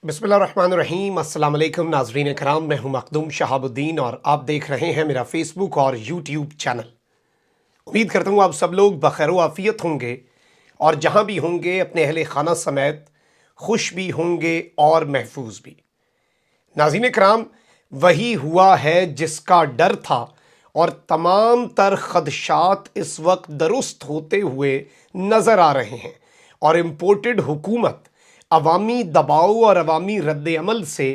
बिस्मिल्लाहिर्रहमानिर्रहीम। अस्सलाम वालेकुम नाज़रीन कराम, मैं हूं मखदूम शहाबुद्दीन और आप देख रहे हैं मेरा फेसबुक और यूट्यूब चैनल। उम्मीद करता हूं आप सब लोग बखैर व आफियत होंगे और जहां भी होंगे अपने अहले खाना समेत खुश भी होंगे और महफूज भी। नाज़रीन कराम, वही हुआ है जिसका डर था और तमाम तर खदशात इस वक्त दुरुस्त होते हुए नज़र आ रहे हैं और इम्पोर्टेड हुकूमत अवामी दबाव और अवामी रद्द-ए-अमल से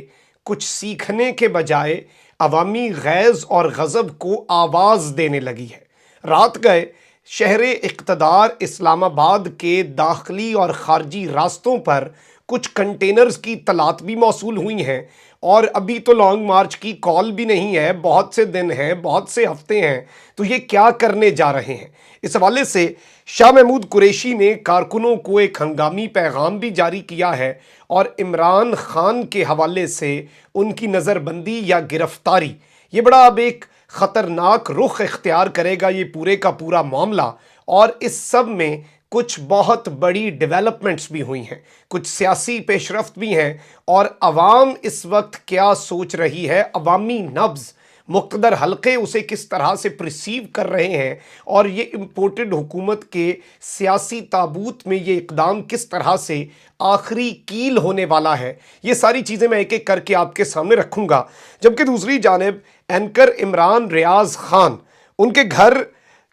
कुछ सीखने के बजाय अवामी गैज़ और गज़ब को आवाज़ देने लगी है। रात गए शहर इक़्तिदार इस्लामाबाद के दाखिली और ख़ारजी रास्तों पर कुछ कंटेनर्स की तलात भी मौसूल हुई हैं और अभी तो लॉन्ग मार्च की कॉल भी नहीं है, बहुत से दिन हैं, बहुत से हफ्ते हैं, तो ये क्या करने जा रहे हैं। इस हवाले से शाह महमूद कुरैशी ने कारकुनों को एक हंगामी पैगाम भी जारी किया है और इमरान खान के हवाले से उनकी नज़रबंदी या गिरफ्तारी, ये बड़ा अब एक ख़तरनाक रुख इख्तियार करेगा ये पूरे का पूरा मामला। और इस सब में कुछ बहुत बड़ी डेवलपमेंट्स भी हुई हैं, कुछ सियासी पेशरफ्त भी हैं और अवाम इस वक्त क्या सोच रही है, अवामी नब्ज़ मुक़्तदर हल्के उसे किस तरह से परसीव कर रहे हैं और ये इम्पोर्टेड हुकूमत के सियासी ताबूत में ये इक़दाम किस तरह से आखिरी कील होने वाला है, ये सारी चीज़ें मैं एक एक करके आपके सामने रखूँगा। जबकि दूसरी जानिब एंकर इमरान रियाज़ ख़ान, उनके घर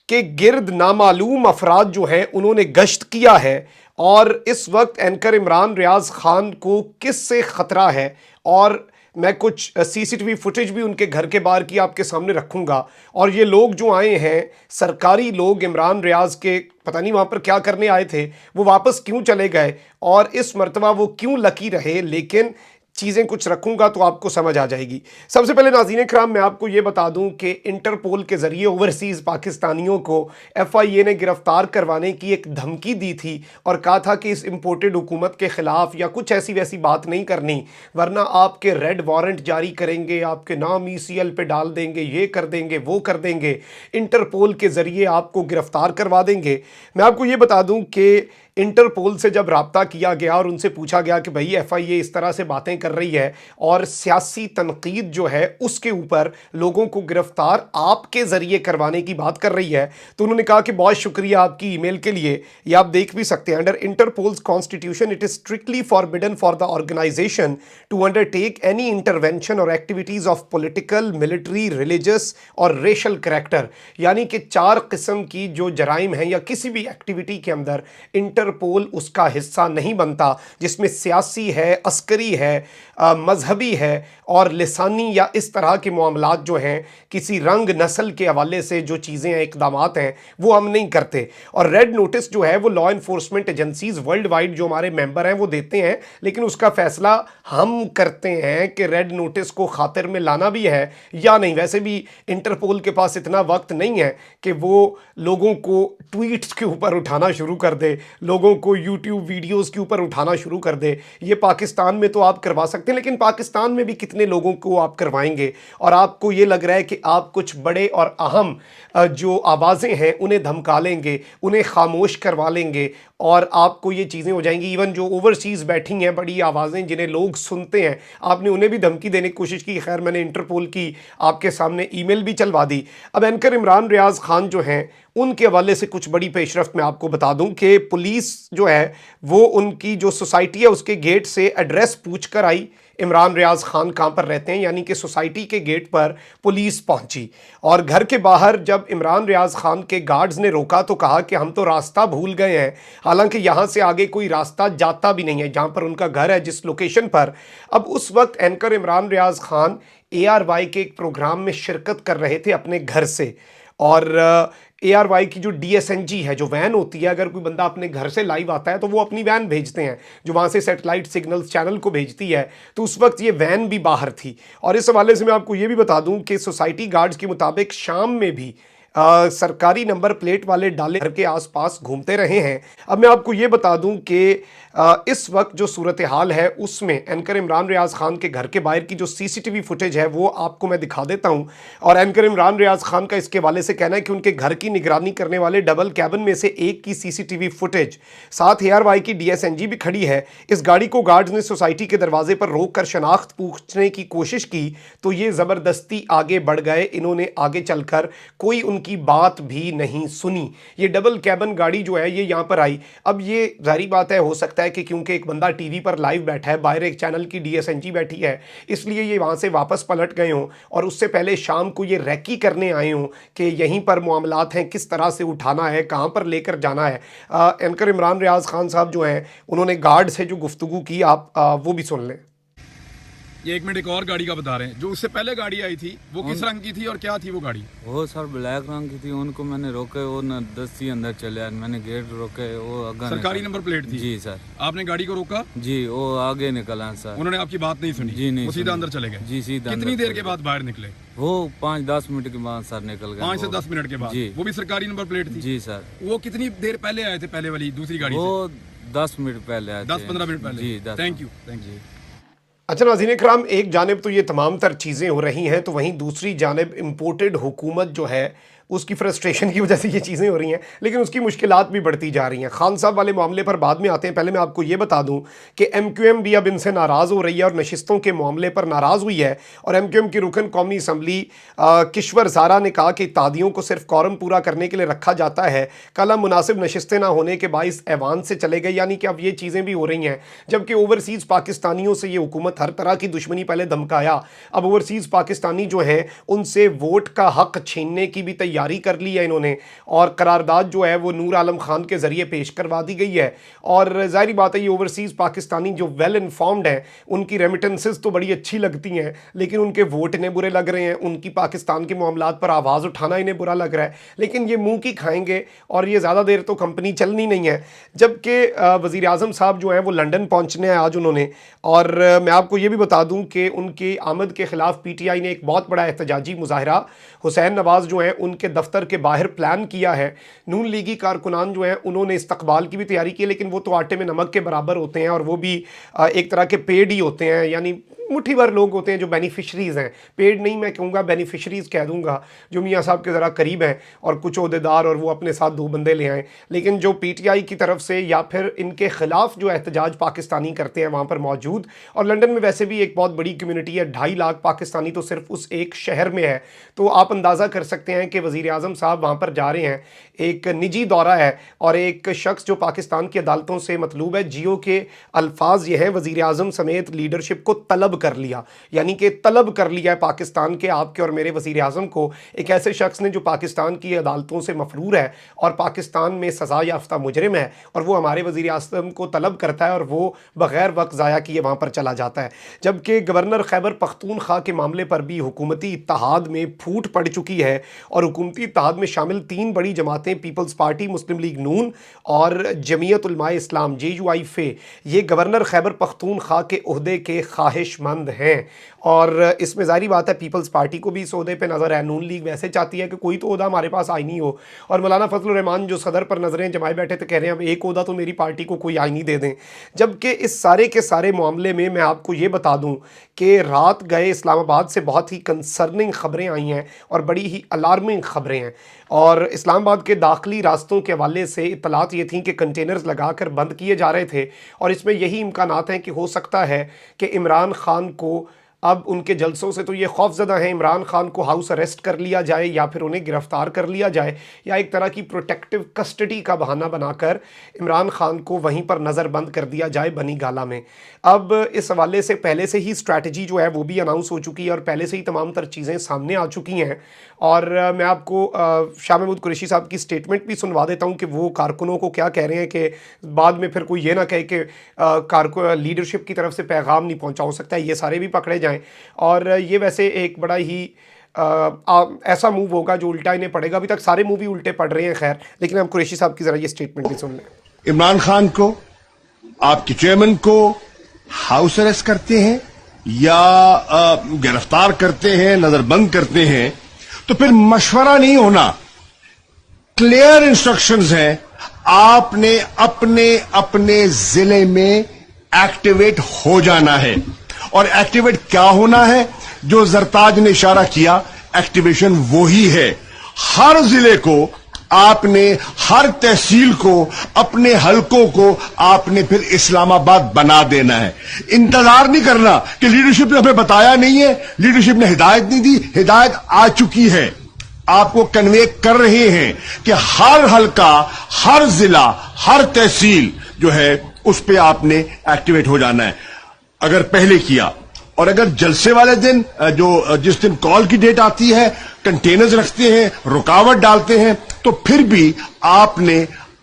के गिर्द नामालूम अफराद जो हैं उन्होंने गश्त किया है और इस वक्त एंकर इमरान रियाज़ ख़ान को किस से ख़तरा है और मैं कुछ सीसीटीवी फुटेज भी उनके घर के बाहर की आपके सामने रखूंगा। और ये लोग जो आए हैं, सरकारी लोग, इमरान रियाज़ के, पता नहीं वहाँ पर क्या करने आए थे, वो वापस क्यों चले गए और इस मर्तबा वो क्यों लकी रहे, लेकिन चीज़ें कुछ रखूंगा तो आपको समझ आ जाएगी। सबसे पहले नाज़रीन कराम, मैं आपको ये बता दूं कि इंटरपोल के ज़रिए ओवरसीज़ पाकिस्तानियों को FIA ने गिरफ़्तार करवाने की एक धमकी दी थी और कहा था कि इस इम्पोर्टेड हुकूमत के ख़िलाफ़ या कुछ ऐसी वैसी बात नहीं करनी, वरना आपके रेड वारंट जारी करेंगे, आपके नाम ECL पे डाल देंगे, ये कर देंगे, वो कर देंगे, इंटरपोल के ज़रिए आपको गिरफ़्तार करवा देंगे। मैं आपको ये बता दूँ कि इंटरपोल से जब राब्ता किया गया और उनसे पूछा गया कि भाई FIA इस तरह से बातें कर रही है और सियासी तनकीद जो है उसके ऊपर लोगों को गिरफ्तार आपके ज़रिए करवाने की बात कर रही है, तो उन्होंने कहा कि बहुत शुक्रिया आपकी ईमेल के लिए। ये आप देख भी सकते हैं, under Interpol's constitution it is strictly forbidden for the organisation to undertake any intervention और activities of political, military, religious और रेशल करैक्टर, यानी कि 4 किस्म की जो जराइम हैं या किसी भी एक्टिविटी के अंदर इंटरपोल उसका हिस्सा नहीं बनता, जिसमें सियासी है, अस्करी है, मजहबी है और लिसानी या इस तरह के मामलात जो हैं, किसी रंग नस्ल के हवाले से जो चीज़ें हैं, इक़दामात हैं, वो हम नहीं करते। और रेड नोटिस जो है वो law enforcement agencies world wide जो हमारे मेंबर हैं वो देते हैं, लेकिन उसका फ़ैसला हम करते हैं कि रेड नोटिस को खातिर में लाना भी है या नहीं। वैसे भी इंटरपोल के पास इतना वक्त नहीं है कि वो लोगों को ट्वीट्स के ऊपर उठाना शुरू कर दे, लोगों को यूट्यूब वीडियोस के ऊपर उठाना शुरू कर दे। ये पाकिस्तान में तो आप करवा सकते हैं, लेकिन पाकिस्तान में भी कितने लोगों को आप करवाएंगे। और आपको ये लग रहा है कि आप कुछ बड़े और अहम जो आवाज़ें हैं उन्हें धमका लेंगे, उन्हें खामोश करवा लेंगे और आपको ये चीज़ें हो जाएंगी। इवन जो ओवरसीज़ बैठी हैं बड़ी आवाज़ें जिन्हें लोग सुनते हैं, आपने उन्हें भी धमकी देने की कोशिश की। खैर, मैंने इंटरपोल की आपके सामने ईमेल भी चलवा दी। अब एंकर इमरान रियाज़ ख़ान जो हैं उनके हवाले से कुछ बड़ी पेशरफ्त मैं आपको बता दूं कि पुलिस जो है वो उनकी जो सोसाइटी है उसके गेट से एड्रेस पूछ कर आई, इमरान रियाज़ ख़ान कहाँ पर रहते हैं, यानी कि सोसाइटी के गेट पर पुलिस पहुंची। और घर के बाहर जब इमरान रियाज़ ख़ान के गार्ड्स ने रोका तो कहा कि हम तो रास्ता भूल गए हैं, हालांकि यहाँ से आगे कोई रास्ता जाता भी नहीं है जहाँ पर उनका घर है, जिस लोकेशन पर। अब उस वक्त एंकर इमरान रियाज़ ख़ान ARY के एक प्रोग्राम में शिरकत कर रहे थे अपने घर से। और ARY की जो DSNG है, जो वैन होती है, अगर कोई बंदा अपने घर से लाइव आता है तो वो अपनी वैन भेजते हैं जो वहाँ से सेटेलाइट सिग्नल्स चैनल को भेजती है। तो उस वक्त ये वैन भी बाहर थी। और इस हवाले से मैं आपको ये भी बता दूं कि सोसाइटी गार्ड्स के मुताबिक शाम में भी सरकारी नंबर प्लेट वाले डाले घर के आसपास घूमते रहे हैं। अब मैं आपको ये बता दूं कि اس وقت جو صورتحال ہے اس میں اینکر عمران ریاض خان کے گھر کے باہر کی جو سی سی ٹی وی فوٹیج ہے وہ آپ کو میں دکھا دیتا ہوں. اور اینکر عمران ریاض خان کا اس کے حوالے سے کہنا ہے کہ ان کے گھر کی نگرانی کرنے والے ڈبل کیبن میں سے ایک کی سی سی ٹی وی فوٹیج ساتھ ARY کی DSNG بھی کھڑی ہے. اس گاڑی کو گارڈز نے سوسائٹی کے دروازے پر روک کر شناخت پوچھنے کی کوشش کی تو یہ زبردستی آگے بڑھ گئے. انہوں نے آگے چل کر کوئی ان کی بات بھی نہیں سنی. یہ ڈبل کیبن گاڑی جو ہے یہ یہاں پر آئی. اب یہ ظاہری بات ہے، ہو سکتا ہے کہ کیونکہ ایک بندہ ٹی وی پر لائیو بیٹھا ہے، باہر ایک چینل کی DSNG بیٹھی ہے، اس لیے یہ وہاں سے واپس پلٹ گئے ہوں اور اس سے پہلے شام کو یہ ریکی کرنے آئے ہوں کہ یہیں پر معاملات ہیں، کس طرح سے اٹھانا ہے، کہاں پر لے کر جانا ہے. اینکر عمران ریاض خان صاحب جو ہیں انہوں نے گارڈ سے جو گفتگو کی آپ وہ بھی سن لیں. یہ ایک منٹ ایک اور گاڑی کا بتا رہے ہیں جو اس سے پہلے گاڑی آئی تھی وہ کس رنگ کی تھی اور کیا تھی وہ گاڑی؟ وہ سر بلیک رنگ کی تھی. ان کو میں نے روکے، وہ نہ دستی اندر چلے آئے، میں نے گیٹ روکے، وہ آگے سرکاری نمبر پلیٹ تھی. جی سر. آپ نے گاڑی کو روکا؟ جی وہ آگے نکلا سر. انہوں نے آپ کی بات نہیں سنی؟ جی نہیں. وہ سیدھا اندر چلے گئے؟ جی سیدھا. کتنی دیر کے بعد باہر نکلے؟ وہ 5-10 منٹ کے بعد سر نکل گئے. 5 سے 10 منٹ کے بعد؟ جی. وہ بھی سرکاری نمبر پلیٹ تھی؟ جی سر. وہ کتنی دیر پہلے آئے تھے پہلے والی دوسری گاڑی سے؟ وہ 10 منٹ پہلے آئے تھے. 10-15 منٹ پہلے. جی 10. Thank you. جی. اچھا ناظرین اکرام، ایک جانب تو یہ تمام تر چیزیں ہو رہی ہیں تو وہیں دوسری جانب امپورٹڈ حکومت جو ہے اس کی فرسٹریشن کی وجہ سے یہ چیزیں ہو رہی ہیں، لیکن اس کی مشکلات بھی بڑھتی جا رہی ہیں. خان صاحب والے معاملے پر بعد میں آتے ہیں. پہلے میں آپ کو یہ بتا دوں کہ MQM بھی اب ان سے ناراض ہو رہی ہے اور نشستوں کے معاملے پر ناراض ہوئی ہے. اور MQM کی رکن قومی اسمبلی کشور زارا نے کہا کہ اتحادیوں کو صرف کورم پورا کرنے کے لیے رکھا جاتا ہے. کل ہم مناسب نشستیں نہ ہونے کے باعث ایوان سے چلے گئے، یعنی کہ اب یہ چیزیں بھی ہو رہی ہیں. جبکہ اوورسیز پاکستانیوں سے یہ حکومت ہر طرح کی دشمنی پہلے دھمکایا، اب اوورسیز پاکستانی جو ہیں ان سے ووٹ کا حق چھیننے کی بھی تیاری کر لی ہے انہوں نے، اور قرارداد جو ہے وہ نور عالم خان کے ذریعے پیش کروا دی گئی ہے. اور ظاہری بات ہے یہ اوورسیز پاکستانی جو ویل انفارمڈ ہیں ان کی ریمیٹنسز تو بڑی اچھی لگتی ہیں، لیکن ان کے ووٹ انہیں برے لگ رہے ہیں، ان کی پاکستان کے معاملات پر آواز اٹھانا انہیں برا لگ رہا ہے. لیکن یہ منہ کی کھائیں گے اور یہ زیادہ دیر تو کمپنی چلنی نہیں ہے. جبکہ وزیر اعظم صاحب جو ہیں وہ لنڈن پہنچنے ہیں آج انہوں نے، اور میں آپ کو یہ بھی بتا دوں کہ ان کی آمد کے خلاف PTI نے ایک بہت بڑا احتجاجی مظاہرہ حسین نواز جو ہیں ان کے دفتر کے باہر پلان کیا ہے. نون لیگی کارکنان جو ہیں انہوں نے استقبال کی بھی تیاری کی، لیکن وہ تو آٹے میں نمک کے برابر ہوتے ہیں اور وہ بھی ایک طرح کے پیڈ ہی ہوتے ہیں، یعنی مٹھی بھر لوگ ہوتے ہیں جو بینیفیشریز ہیں. پیڈ نہیں میں کہوں گا، بینیفیشریز کہہ دوں گا، جو میاں صاحب کے ذرا قریب ہیں اور کچھ عہدیدار اور وہ اپنے ساتھ 2 بندے لے آئیں. لیکن جو PTI کی طرف سے یا پھر ان کے خلاف جو احتجاج پاکستانی کرتے ہیں وہاں پر موجود، اور لنڈن میں ویسے بھی ایک بہت بڑی کمیونٹی ہے، 2.5 لاکھ پاکستانی تو صرف اس ایک شہر میں ہے. تو آپ اندازہ کر سکتے ہیں کہ وزیر اعظم صاحب وہاں پر جا رہے ہیں. ایک نجی دورہ ہے اور ایک شخص جو پاکستان کی عدالتوں سے مطلوب ہے. جیو کے الفاظ یہ ہیں، وزیر اعظم سمیت لیڈرشپ کو طلب کر لیا، یعنی کہ طلب کر لیا ہے پاکستان کے، آپ کے اور میرے وزیر اعظم کو، ایک ایسے شخص نے جو پاکستان کی عدالتوں سے مفرور ہے اور پاکستان میں سزا یافتہ مجرم ہے، اور وہ ہمارے وزیر اعظم کو طلب کرتا ہے اور وہ بغیر وقت ضائع کیے وہاں پر چلا جاتا ہے. جبکہ گورنر خیبر پختونخوا کے معاملے پر بھی حکومتی اتحاد میں پھوٹ پڑ چکی ہے اور حکومتی اتحاد میں شامل 3 بڑی جماعتیں پیپلز پارٹی، مسلم لیگ نون اور جمعیت علماء اسلام JUI فے، یہ گورنر خیبر پختونخوا کے عہدے کے خواہش مند ہیں. اور اس میں ظاہری بات ہے پیپلز پارٹی کو بھی اس عہدے پہ نظر ہے. نون لیگ ویسے چاہتی ہے کہ کوئی تو عہدہ ہمارے پاس آئینی ہو، اور مولانا فضل الرحمان جو صدر پر نظریں جمائے بیٹھے تھے کہہ رہے ہیں اب ایک عہدہ تو میری پارٹی کو کوئی آئینی دے دیں. جبکہ اس سارے کے سارے معاملے میں میں آپ کو یہ بتا دوں کہ رات گئے اسلام آباد سے بہت ہی کنسرننگ خبریں آئی ہیں اور بڑی ہی الارمنگ خبریں ہیں. اور اسلام آباد کے داخلی راستوں کے حوالے سے اطلاعات یہ تھیں کہ کنٹینرز لگا کر بند کیے جا رہے تھے، اور اس میں یہی امکانات ہیں کہ ہو سکتا ہے کہ عمران خان کو اب ان کے جلسوں سے تو یہ خوف زدہ ہیں، عمران خان کو ہاؤس اریسٹ کر لیا جائے یا پھر انہیں گرفتار کر لیا جائے، یا ایک طرح کی پروٹیکٹیو کسٹڈی کا بہانہ بنا کر عمران خان کو وہیں پر نظر بند کر دیا جائے بنی گالہ میں. اب اس حوالے سے پہلے سے ہی اسٹریٹجی جو ہے وہ بھی اناؤنس ہو چکی ہے اور پہلے سے ہی تمام تر چیزیں سامنے آ چکی ہیں. اور میں آپ کو شاہ محمود قریشی صاحب کی سٹیٹمنٹ بھی سنوا دیتا ہوں کہ وہ کارکنوں کو کیا کہہ رہے ہیں، کہ بعد میں پھر کوئی یہ نہ کہے کہ لیڈرشپ کی طرف سے پیغام نہیں پہنچا. ہو سکتا ہے یہ سارے بھی پکڑے جائیں، اور یہ ویسے ایک بڑا ہی ایسا موو ہوگا جو الٹا انہیں پڑے گا. ابھی تک سارے موو بھی الٹے پڑ رہے ہیں خیر، لیکن ہم قریشی صاحب کی ذرا یہ سٹیٹمنٹ بھی سن لیں. عمران خان کو، آپ کے چیئرمین کو ہاؤس اریسٹ کرتے ہیں یا گرفتار کرتے ہیں، نظر بند کرتے ہیں، تو پھر مشورہ نہیں ہونا، کلیئر انسٹرکشنز ہیں. आपने अपने अपने जिले में एक्टिवेट हो जाना है। और एक्टिवेट क्या होना है? जो जरताज ने इशारा किया, एक्टिवेशन वही है। हर जिले को आपने, हर तहसील को, अपने हलकों को आपने फिर इस्लामाबाद बना देना है। इंतजार नहीं करना कि लीडरशिप ने हमें बताया नहीं है, लीडरशिप ने हिदायत नहीं दी, हिदायत आ चुकी है। आपको कन्वे कर रहे हैं कि हर हलका, हर जिला, हर तहसील जो है उस पे आपने एक्टिवेट हो जाना है। अगर पहले किया, और अगर जलसे वाले दिन जिस दिन कॉल की डेट आती है, कंटेनर्स रखते हैं, रुकावट डालते हैं, तो फिर भी आपने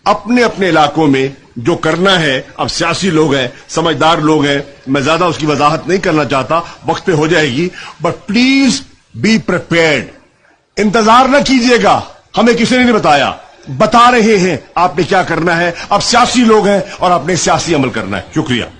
अपने अपने इलाकों में जो करना है, अब सियासी लोग हैं, समझदार लोग हैं, मैं ज्यादा उसकी वजाहत नहीं करना चाहता, वक्त पे हो जाएगी, बट प्लीज बी प्रिपेयर्ड। इंतजार न कीजिएगा, हमें किसी ने नहीं बताया, बता रहे हैं आपने क्या करना है। अब सियासी लोग हैं और आपने सियासी अमल करना है। शुक्रिया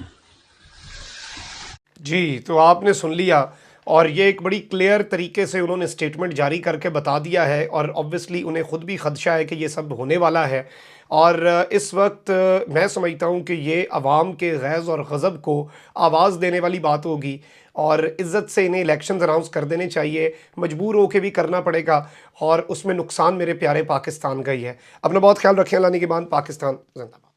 जी। तो आपने सुन लिया, और ये एक बड़ी क्लियर तरीके से उन्होंने स्टेटमेंट जारी करके बता दिया है, और ऑब्वियसली उन्हें ख़ुद भी खदशा है कि ये सब होने वाला है। और इस वक्त मैं समझता हूँ कि ये अवाम के गैज़ और गज़ब को आवाज़ देने वाली बात होगी, और इज़्ज़त से इन्हें इलेक्शन अनाउंस कर देने चाहिए, मजबूर होकर भी करना पड़ेगा, और उसमें नुकसान मेरे प्यारे पाकिस्तान का ही है। अपना बहुत ख्याल रखें। अल्लाह ने के बाद पाकिस्तान जिंदाबाद।